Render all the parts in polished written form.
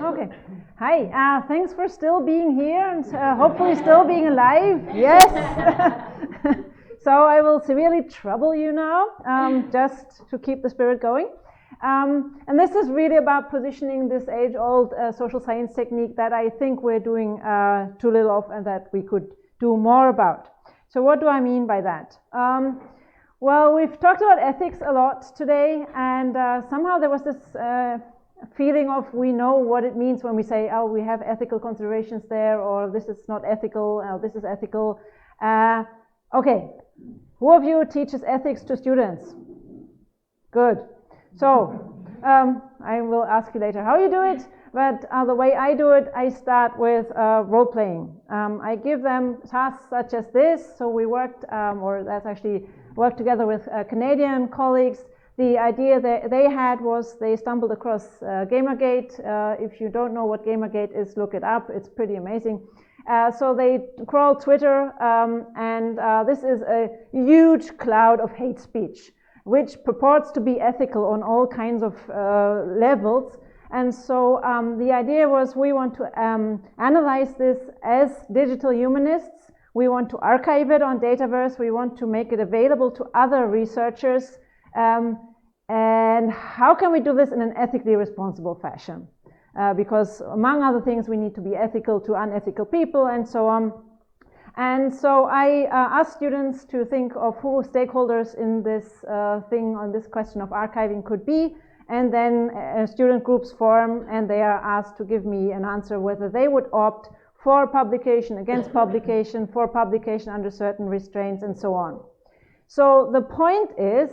Okay. Hi. Thanks for still being here and hopefully still being alive. Yes. So I will severely trouble you now, just to keep the spirit going. And this is really about positioning this age-old social science technique that I think we're doing too little of and that we could do more about. So what do I mean by that? Well, we've talked about ethics a lot today, and somehow there was this feeling of we know what it means when we say, oh, we have ethical considerations there, or this is not ethical, or this is ethical. Okay, who of you teaches ethics to students? Good. So I will ask you later how you do it, but the way I do it, I start with role-playing. I give them tasks such as this. So we worked, or that's actually worked together with Canadian colleagues. The idea that they had was they stumbled across Gamergate. If you don't know what Gamergate is, look it up. It's pretty amazing. So they crawled Twitter, and this is a huge cloud of hate speech, which purports to be ethical on all kinds of levels. And so the idea was we want to analyze this as digital humanists. We want to archive it on Dataverse. We want to make it available to other researchers. And how can we do this in an ethically responsible fashion? Because among other things, we need to be ethical to unethical people and so on. And so I asked students to think of who stakeholders in this thing on this question of archiving could be. And then student groups form, and they are asked to give me an answer whether they would opt for publication, against publication, for publication under certain restraints, and so on. So the point is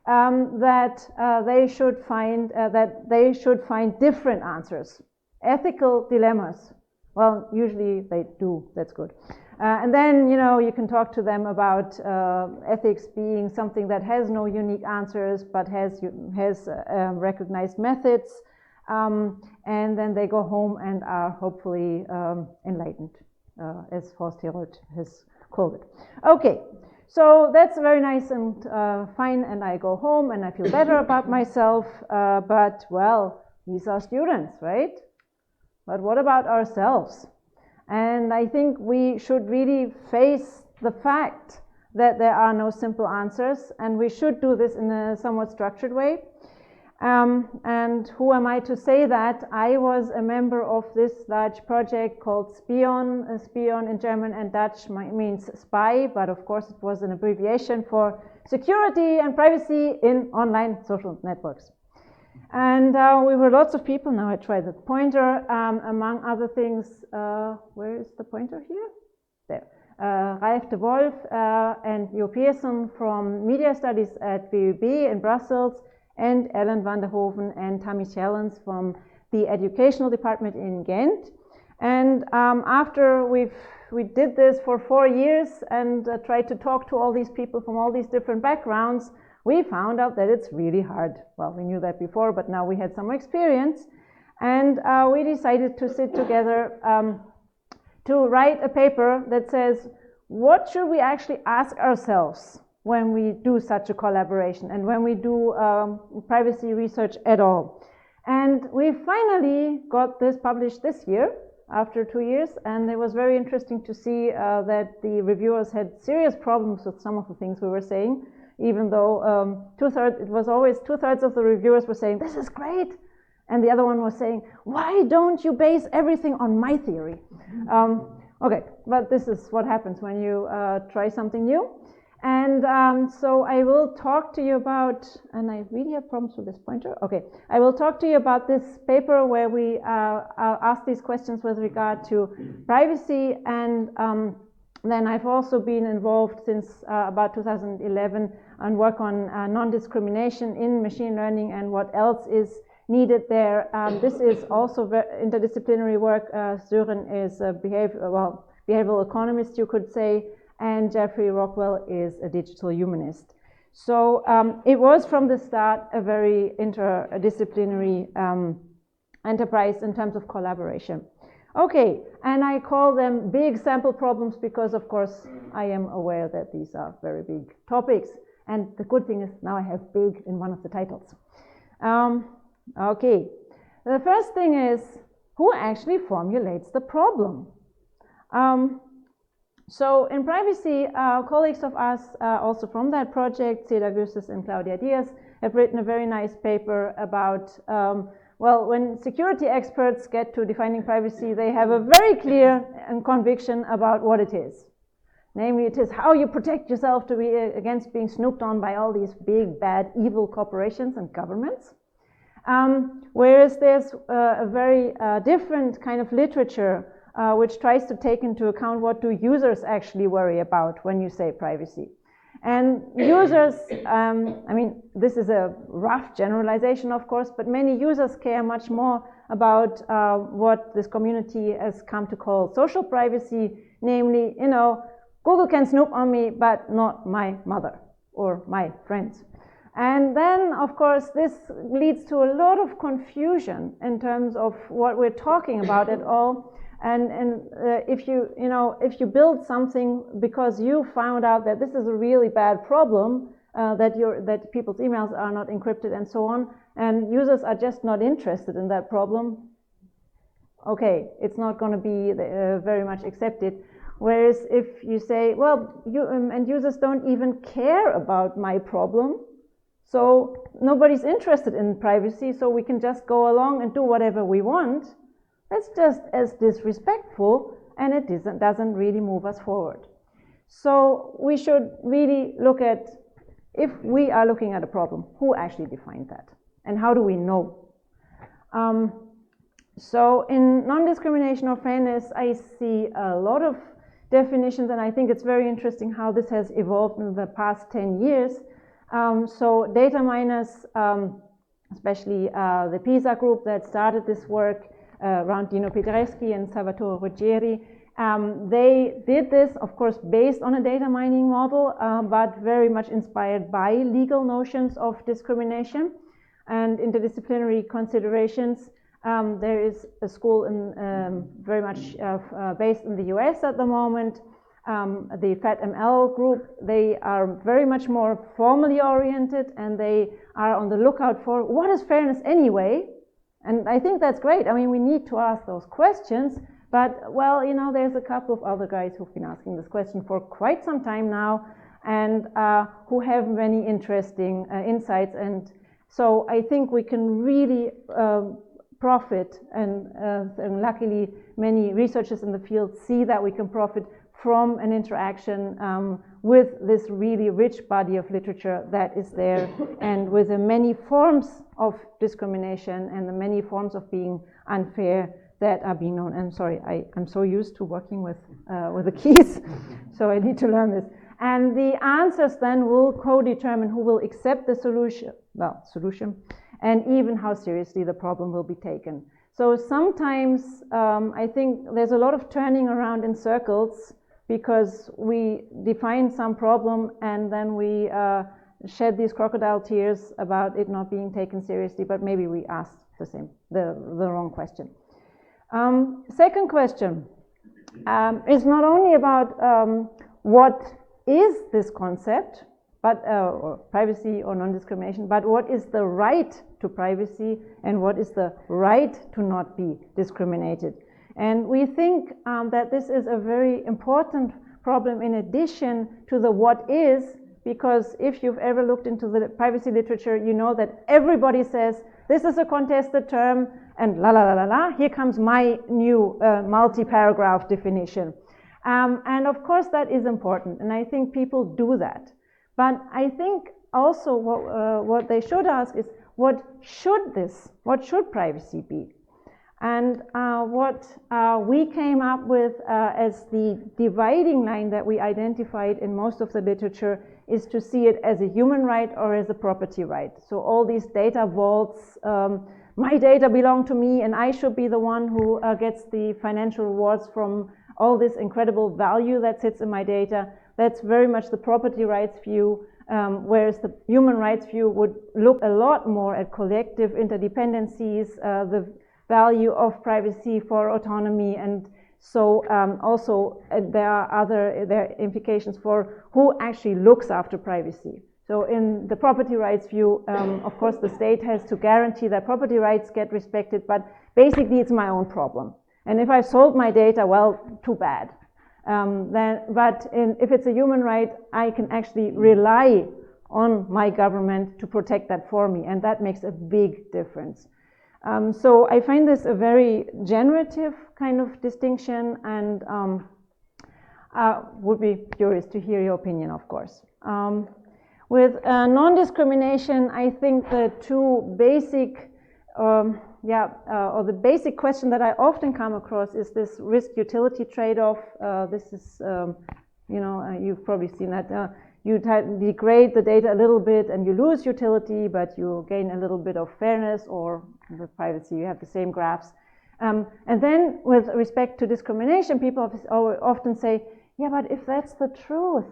that they should find different answers, ethical dilemmas. Well, usually they do. That's good. And then, you know, you can talk to them about ethics being something that has no unique answers, but has recognized methods. And then they go home and are hopefully enlightened, as Horst Herold has called it. Okay, so that's very nice and fine, and I go home and I feel better about myself. But, well, these are students, right? But what about ourselves? And I think we should really face the fact that there are no simple answers, and we should do this in a somewhat structured way. And who am I to say that? I was a member of this large project called Spion. Spion in German and Dutch means spy, but of course it was an abbreviation for security and privacy in online social networks. And we were lots of people. Now I try the pointer. Among other things, where is the pointer here? There. Ralf de Wolf and Jo Pearson from Media Studies at VUB in Brussels, and Ellen van der Hoven and Tammy Schellens from the Educational Department in Ghent. And after we did this for 4 years and tried to talk to all these people from all these different backgrounds, we found out that it's really hard. Well, we knew that before, but now we had some experience. And we decided to sit together to write a paper that says, what should we actually ask ourselves when we do such a collaboration and when we do privacy research at all? And we finally got this published this year, after 2 years, and it was very interesting to see that the reviewers had serious problems with some of the things we were saying, even though two-thirds of the reviewers were saying, this is great, and the other one was saying, why don't you base everything on my theory? Okay, but this is what happens when you try something new. And so I will talk to you about, and I really have problems with this pointer. Okay, I will talk to you about this paper where we ask these questions with regard to privacy, and then I've also been involved since about 2011 and work on non-discrimination in machine learning and what else is needed there. This is also interdisciplinary work. Sören is a behavioral economist, you could say, and Jeffrey Rockwell is a digital humanist. So it was from the start a very interdisciplinary enterprise in terms of collaboration. Okay, and I call them big sample problems because, of course, I am aware that these are very big topics. And the good thing is now I have big in one of the titles. Okay, the first thing is, who actually formulates the problem? So in privacy, colleagues of us, also from that project, Cedar Gustus and Claudia Diaz, have written a very nice paper about, well, when security experts get to defining privacy, they have a very clear conviction about what it is. Namely, it is how you protect yourself to be against being snooped on by all these big, bad, evil corporations and governments. Whereas there's a very different kind of literature which tries to take into account what do users actually worry about when you say privacy. And users, I mean, this is a rough generalization, of course, but many users care much more about what this community has come to call social privacy, namely, you know, Google can snoop on me, but not my mother or my friends. And then, of course, this leads to a lot of confusion in terms of what we're talking about at all. And if you build something because you found out that this is a really bad problem, that people's emails are not encrypted and so on, and users are just not interested in that problem, okay, it's not going to be very much accepted. Whereas if you say, well, and users don't even care about my problem, so nobody's interested in privacy, so we can just go along and do whatever we want, that's just as disrespectful, and it doesn't really move us forward. So we should really look at, if we are looking at a problem, who actually defined that? And how do we know? So in non-discrimination or fairness, I see a lot of definitions, and I think it's very interesting how this has evolved in the past 10 years. So data miners, especially the PISA group that started this work, around Dino Pedreschi and Salvatore Ruggieri, they did this, of course, based on a data mining model, but very much inspired by legal notions of discrimination and interdisciplinary considerations. There is a school very much based in the US at the moment, the FATML group. They are very much more formally oriented, and they are on the lookout for what is fairness anyway. And I think that's great. I mean, we need to ask those questions, but, well, you know, there's a couple of other guys who've been asking this question for quite some time now, and who have many interesting insights. And so I think we can really profit, and luckily many researchers in the field see that we can profit from an interaction with this really rich body of literature that is there, and with the many forms of discrimination and the many forms of being unfair that are being known. I'm sorry, I'm so used to working with the keys, so I need to learn this. And the answers then will co-determine who will accept the solution, and even how seriously the problem will be taken. So sometimes I think there's a lot of turning around in circles, because we define some problem and then we shed these crocodile tears about it not being taken seriously, but maybe we asked the wrong question. Second question is not only about what is this concept, but or privacy or non-discrimination, but what is the right to privacy and what is the right to not be discriminated. And we think that this is a very important problem in addition to the what is, because if you've ever looked into the privacy literature, you know that everybody says, this is a contested term, and la la la la la, here comes my new multi-paragraph definition. And of course that is important, and I think people do that. But I think also what they should ask is, what should privacy be? And what we came up with as the dividing line that we identified in most of the literature is to see it as a human right or as a property right. So all these data vaults, my data belong to me and I should be the one who gets the financial rewards from all this incredible value that sits in my data. That's very much the property rights view, whereas the human rights view would look a lot more at collective interdependencies, the value of privacy for autonomy, and so also there are implications for who actually looks after privacy. So in the property rights view, of course, the state has to guarantee that property rights get respected, but basically it's my own problem. And if I've sold my data, well, too bad. If it's a human right, I can actually rely on my government to protect that for me, and that makes a big difference. So I find this a very generative kind of distinction, and would be curious to hear your opinion, of course. With non-discrimination, I think the two basic, or the basic question that I often come across is this risk-utility trade-off. This is, you've probably seen that. You degrade the data a little bit and you lose utility, but you gain a little bit of fairness, or with privacy, you have the same graphs. And then with respect to discrimination, people often say, yeah, but if that's the truth,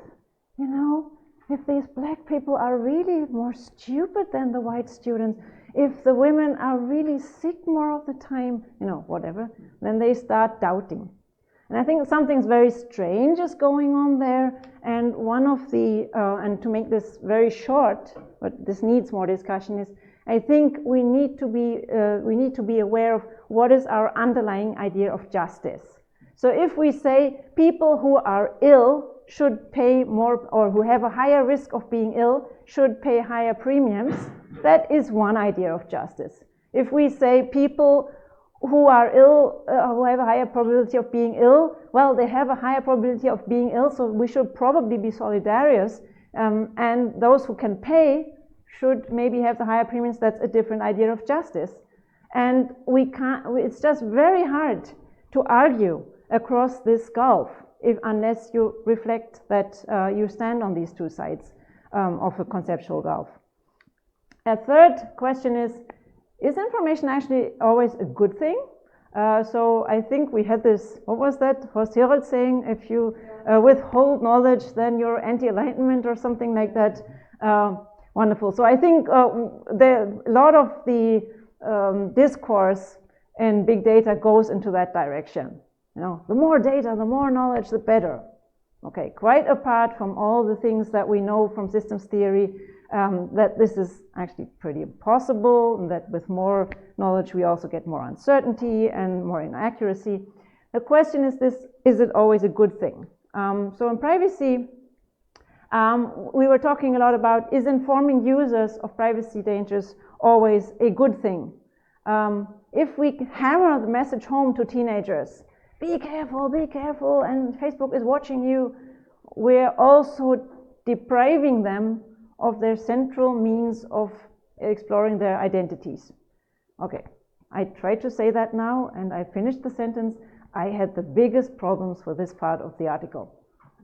if these black people are really more stupid than the white students, if the women are really sick more of the time, whatever, then they start doubting. And I think something's very strange is going on there. And one of the, and to make this very short, but this needs more discussion, is I think we need to be aware of what is our underlying idea of justice. So if we say people who are ill should pay more, or who have a higher risk of being ill should pay higher premiums, that is one idea of justice. If we say people who are ill, who have a higher probability of being ill, well, they have a higher probability of being ill, so we should probably be solidarious, and those who can pay should maybe have the higher premiums. That's a different idea of justice. And we can't, it's just very hard to argue across this gulf unless you reflect that you stand on these two sides of a conceptual gulf. A third question is information actually always a good thing? So I think we had this, what was that? Horst Herold saying, if you withhold knowledge, then you're anti-enlightenment or something like that. Wonderful. So I think a lot of the discourse in big data goes into that direction. The more data, the more knowledge, the better. Okay, quite apart from all the things that we know from systems theory, that this is actually pretty impossible, and that with more knowledge we also get more uncertainty and more inaccuracy. The question is this: is it always a good thing? So in privacy, we were talking a lot about, is informing users of privacy dangers always a good thing? If we hammer the message home to teenagers, be careful, and Facebook is watching you, we're also depriving them of their central means of exploring their identities. Okay, I tried to say that now, and I finished the sentence. I had the biggest problems with this part of the article.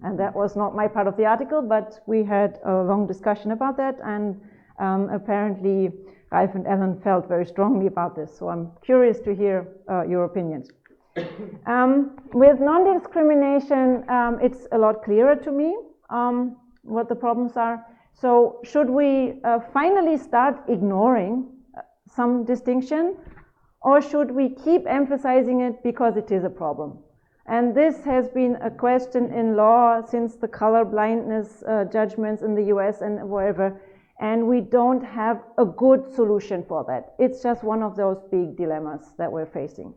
And that was not my part of the article, but we had a long discussion about that, and apparently Ralph and Ellen felt very strongly about this. So I'm curious to hear your opinions. With non-discrimination, it's a lot clearer to me what the problems are. So should we finally start ignoring some distinction, or should we keep emphasizing it because it is a problem? And this has been a question in law since the color blindness judgments in the US and wherever, and we don't have a good solution for that. It's just one of those big dilemmas that we're facing.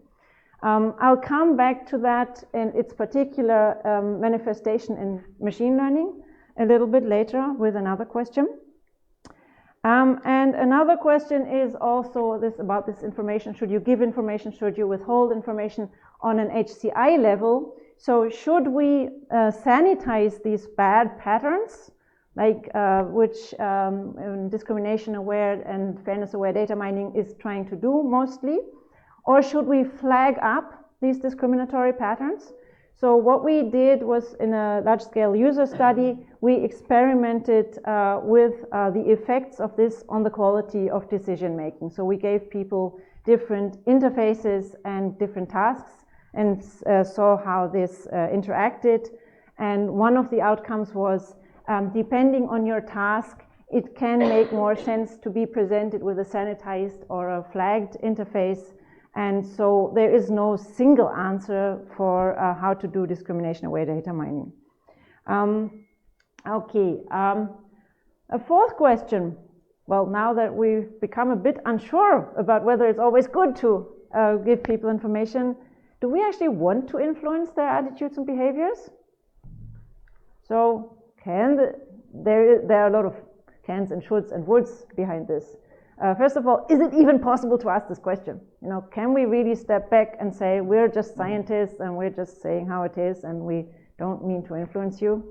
I'll come back to that in its particular manifestation in machine learning a little bit later with another question. And another question is also about this information. Should you give information? Should you withhold information on an HCI level? So should we sanitize these bad patterns, like which discrimination-aware and fairness-aware data mining is trying to do mostly? Or should we flag up these discriminatory patterns? So what we did was, in a large-scale user study, we experimented with the effects of this on the quality of decision-making. So we gave people different interfaces and different tasks and saw how this interacted. And one of the outcomes was, depending on your task, it can make more sense to be presented with a sanitized or a flagged interface. And so there is no single answer for how to do discrimination-aware data mining. A fourth question, well, now that we've become a bit unsure about whether it's always good to give people information, do we actually want to influence their attitudes and behaviors? So there are a lot of cans and shoulds and woulds behind this. First of all, is it even possible to ask this question? You know, can we really step back and say we're just scientists and we're just saying how it is and we don't mean to influence you?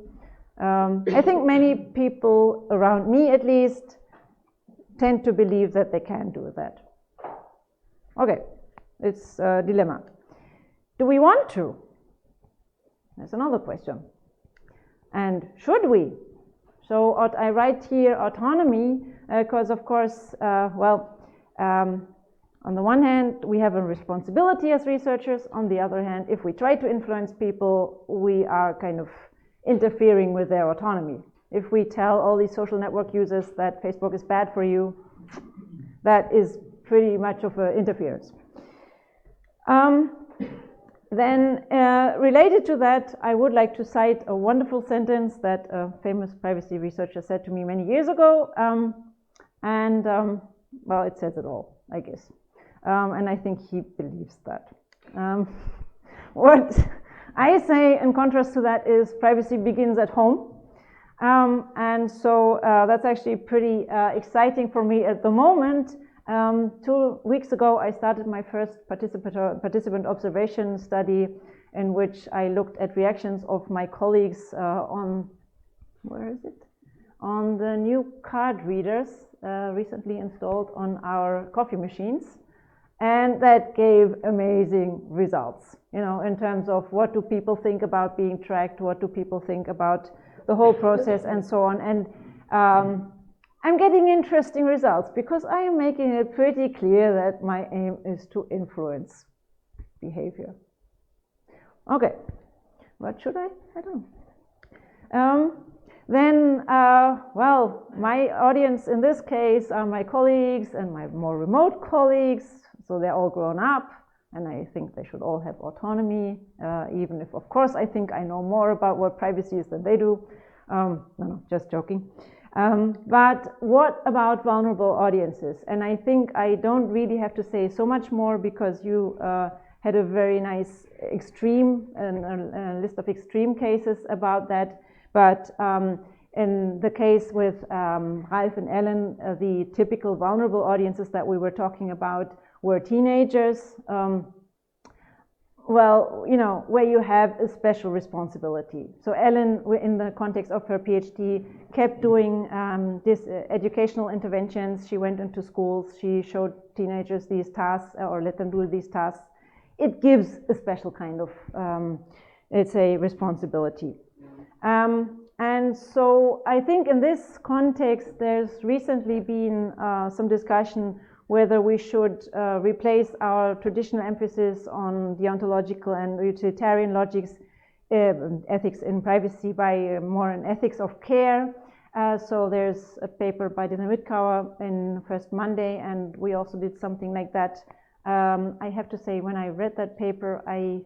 I think many people around me, at least, tend to believe that they can do that. Okay, it's a dilemma. Do we want to? That's another question. And should we? So I write here autonomy because, of course, on the one hand, we have a responsibility as researchers. On the other hand, if we try to influence people, we are kind of interfering with their autonomy. If we tell all these social network users that Facebook is bad for you, that is pretty much of an interference. Then related to that, I would like to cite a wonderful sentence that a famous privacy researcher said to me many years ago. Well, it says it all, I guess. And I think he believes that. What I say in contrast to that is privacy begins at home. And so that's actually pretty exciting for me at the moment. 2 weeks ago, I started my first participant observation study in which I looked at reactions of my colleagues on the new card readers recently installed on our coffee machines. And that gave amazing results, you know, in terms of what do people think about being tracked, what do people think about the whole process and so on. And I'm getting interesting results because I am making it pretty clear that my aim is to influence behavior. Okay, what should I don't know. Well, my audience in this case are my colleagues and my more remote colleagues, so they're all grown up, and I think they should all have autonomy, even if, of course, I think I know more about what privacy is than they do. No, just joking. But what about vulnerable audiences? And I think I don't really have to say so much more because you had a very nice extreme, a list of extreme cases about that. But in the case with Ralph and Ellen, the typical vulnerable audiences that we were talking about were teenagers. Well, you know, where you have a special responsibility. So Ellen, in the context of her PhD, kept doing educational interventions. She went into schools, she showed teenagers these tasks or let them do these tasks. It gives a special kind of, it's a responsibility. And so I think in this context, there's recently been some discussion whether we should replace our traditional emphasis on deontological and utilitarian logics, ethics in privacy, by more an ethics of care. So there's a paper by Dina Witkauer in First Monday, and we also did something like that. I have to say, when I read that paper, I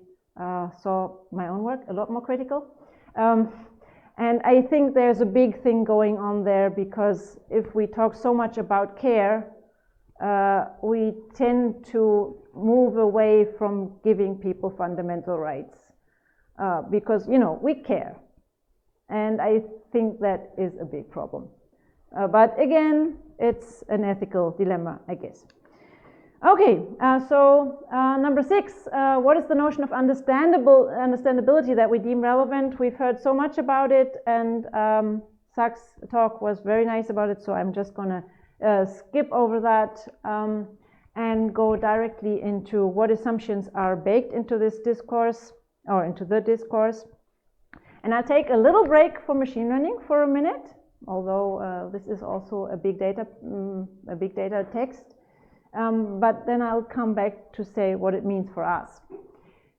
saw my own work a lot more critical. And I think there's a big thing going on there, because if we talk so much about care, we tend to move away from giving people fundamental rights because, you know, we care. And I think that is a big problem. But again, it's an ethical dilemma, I guess. Okay, so number 6, what is the notion of understandability that we deem relevant? We've heard so much about it, and Zach's talk was very nice about it, so I'm just gonna skip over that and go directly into what assumptions are baked into this discourse, or into the discourse. And I'll take a little break for machine learning for a minute, although this is also a big data text. But then I'll come back to say what it means for us.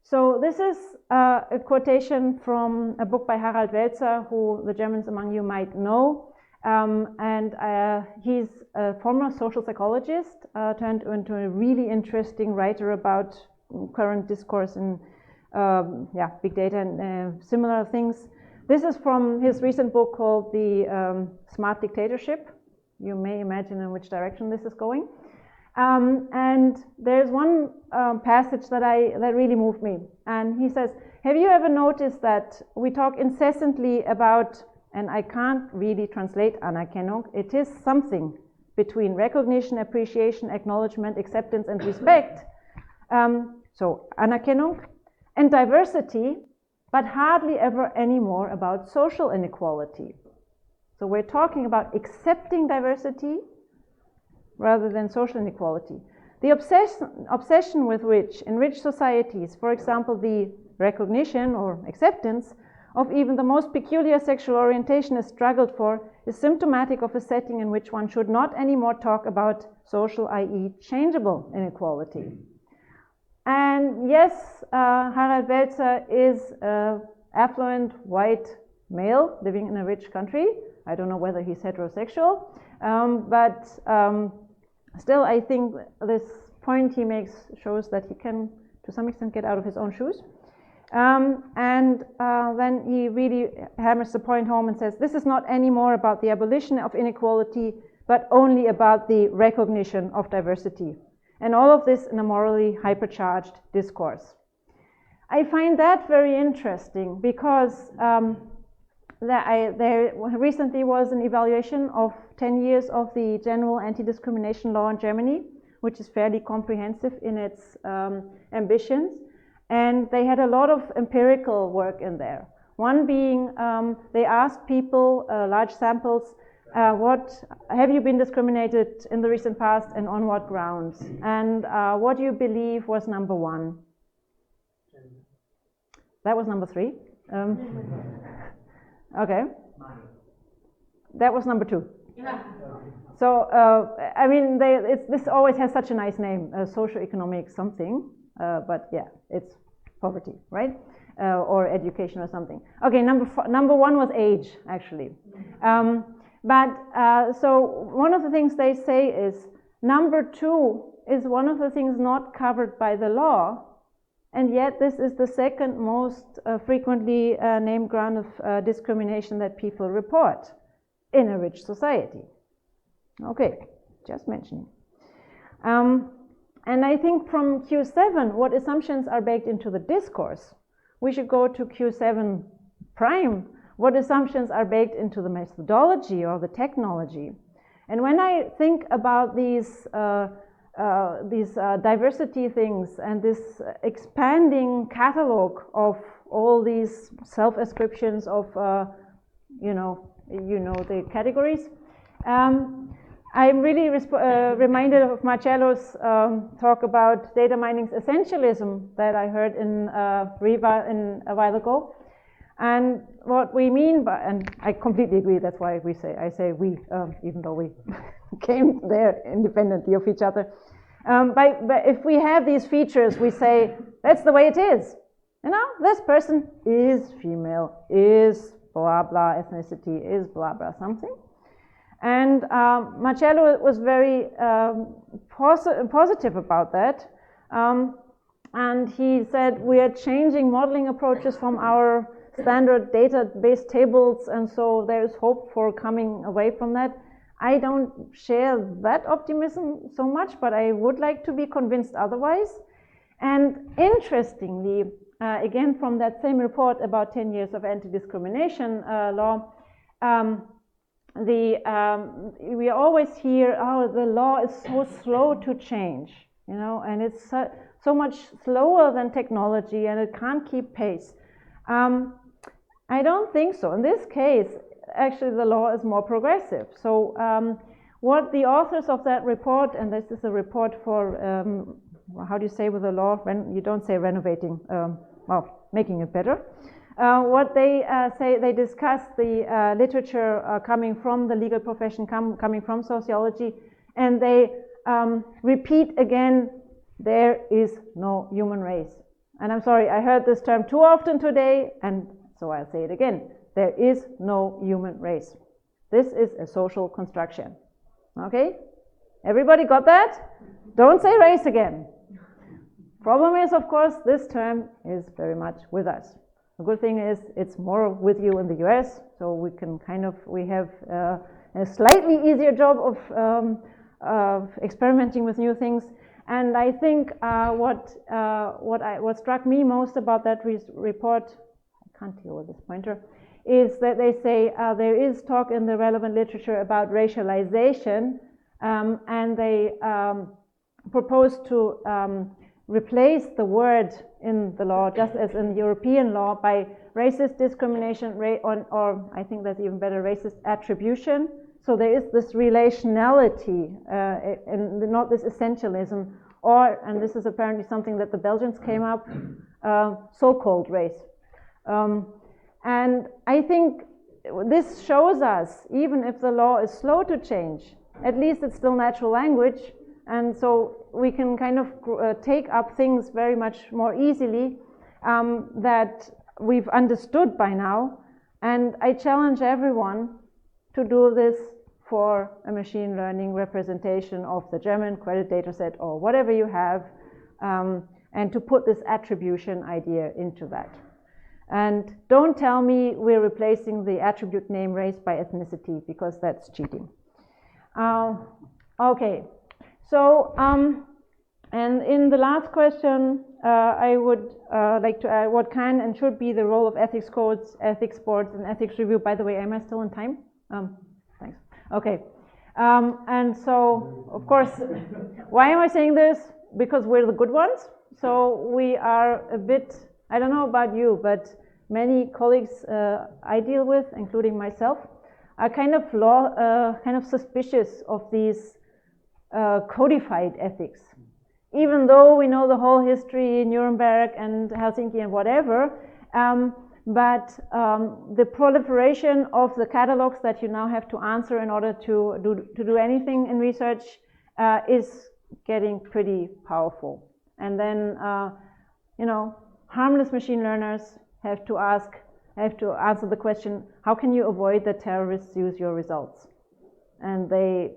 So this is a quotation from a book by Harald Welzer, who the Germans among you might know. And he's a former social psychologist, turned into a really interesting writer about current discourse in big data and similar things. This is from his recent book called The Smart Dictatorship. You may imagine in which direction this is going. And there's one passage that really moved me. And he says, have you ever noticed that we talk incessantly about, and I can't really translate Anerkennung, it is something between recognition, appreciation, acknowledgement, acceptance, and respect. So Anerkennung and diversity, but hardly ever anymore about social inequality. So we're talking about accepting diversity rather than social inequality. The obsession with which in rich societies, for example, the recognition or acceptance of even the most peculiar sexual orientation is struggled for, is symptomatic of a setting in which one should not anymore talk about social, i.e. changeable inequality. And yes, Harald Welzer is an affluent white male living in a rich country. I don't know whether he's heterosexual, but still I think this point he makes shows that he can to some extent get out of his own shoes. Then he really hammers the point home and says, this is not anymore about the abolition of inequality, but only about the recognition of diversity. And all of this in a morally hypercharged discourse. I find that very interesting because there recently was an evaluation of 10 years of the general anti-discrimination law in Germany, which is fairly comprehensive in its ambitions. And they had a lot of empirical work in there. One being, they asked people, large samples, what have you been discriminated in the recent past and on what grounds? And what do you believe was number one? That was number three. Okay. That was number two. So, I mean, this always has such a nice name, socioeconomic something, but yeah, it's poverty, right? Or education or something. Okay, number one was age, actually. So one of the things they say is number two is one of the things not covered by the law, and yet this is the second most frequently named ground of discrimination that people report in a rich society. Okay, just mentioning. And I think from Q7, what assumptions are baked into the discourse? We should go to Q7 prime. What assumptions are baked into the methodology or the technology? And when I think about these diversity things and this expanding catalog of all these self-ascriptions of, the categories, I'm really reminded of Marcello's talk about data mining's essentialism that I heard in Riva a while ago. And what we mean by, and I completely agree, that's why I say we, even though we came there independently of each other. But if we have these features, we say, that's the way it is. This person is female, is blah, blah, ethnicity, is blah, blah, something. And Marcello was very positive about that. And he said, we are changing modeling approaches from our standard database tables, and so there's hope for coming away from that. I don't share that optimism so much, but I would like to be convinced otherwise. And interestingly, again from that same report about 10 years of anti-discrimination law, we always hear, oh, the law is so slow to change, and it's so much slower than technology, and it can't keep pace. I don't think so. In this case, actually, the law is more progressive. So what the authors of that report, and this is a report for, how do you say with the law? You don't say renovating, making it better. What they say, they discuss the literature coming from the legal profession, coming from sociology, and they repeat again, there is no human race. And I'm sorry, I heard this term too often today, and so I'll say it again. There is no human race. This is a social construction. Okay? Everybody got that? Don't say race again. Problem is, of course, this term is very much with us. The good thing is it's more with you in the US, so we can we have a slightly easier job of experimenting with new things. And I think what struck me most about that report, I can't deal with this pointer, is that they say there is talk in the relevant literature about racialization, and they propose to replace the word in the law, just as in European law, by racist discrimination, or I think that's even better, racist attribution. So there is this relationality and not this essentialism, and this is apparently something that the Belgians came up, so-called race. And I think this shows us, even if the law is slow to change, at least it's still natural language, and so we can take up things very much more easily that we've understood by now. And I challenge everyone to do this for a machine learning representation of the German credit data set or whatever you have, and to put this attribution idea into that. And don't tell me we're replacing the attribute name race by ethnicity, because that's cheating. Okay, so and in the last question, I would like to add what can and should be the role of ethics codes, ethics boards, and ethics review. By the way, am I still in time? Thanks. Okay, and so of course, why am I saying this? Because we're the good ones. So we are a bit, I don't know about you, but many colleagues I deal with, including myself, are kind of suspicious of these codified ethics. Even though we know the whole history, Nuremberg and Helsinki and whatever, but the proliferation of the catalogs that you now have to answer in order to do anything in research is getting pretty powerful. And then, harmless machine learners have to answer the question, how can you avoid that terrorists use your results? And they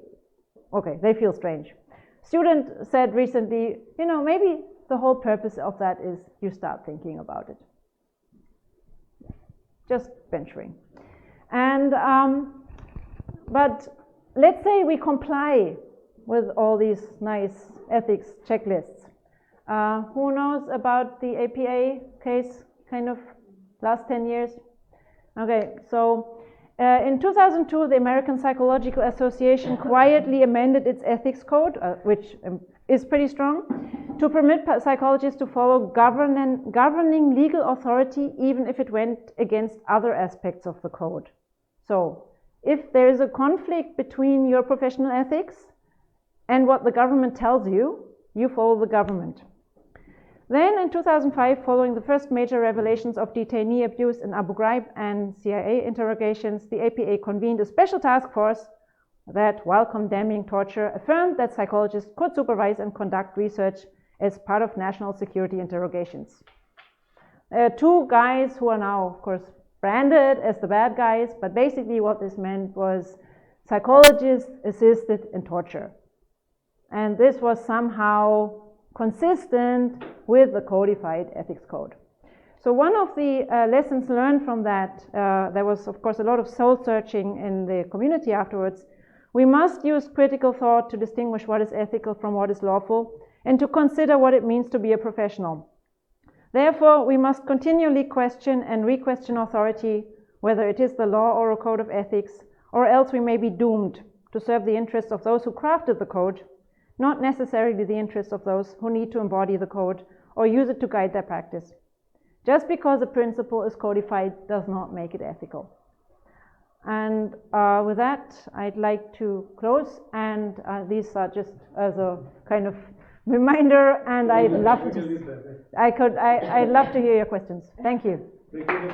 feel strange. Student said recently, maybe the whole purpose of that is you start thinking about it. Just venturing. And, but let's say we comply with all these nice ethics checklists. Who knows about the APA case, last 10 years? Okay, so in 2002, the American Psychological Association quietly amended its ethics code, which is pretty strong, to permit psychologists to follow governing legal authority even if it went against other aspects of the code. So if there is a conflict between your professional ethics and what the government tells you, you follow the government. Then in 2005, following the first major revelations of detainee abuse in Abu Ghraib and CIA interrogations, the APA convened a special task force that, while condemning torture, affirmed that psychologists could supervise and conduct research as part of national security interrogations. Two guys who are now, of course, branded as the bad guys, but basically what this meant was psychologists assisted in torture. And this was somehow consistent with the codified ethics code. So one of the lessons learned from that, there was of course a lot of soul searching in the community afterwards. We must use critical thought to distinguish what is ethical from what is lawful and to consider what it means to be a professional. Therefore, we must continually question and re-question authority, whether it is the law or a code of ethics, or else we may be doomed to serve the interests of those who crafted the code, not necessarily the interests of those who need to embody the code or use it to guide their practice. Just because a principle is codified does not make it ethical. And with that, I'd like to close, and these are just as a kind of reminder, and I'd love to hear your questions. Thank you. Thank you.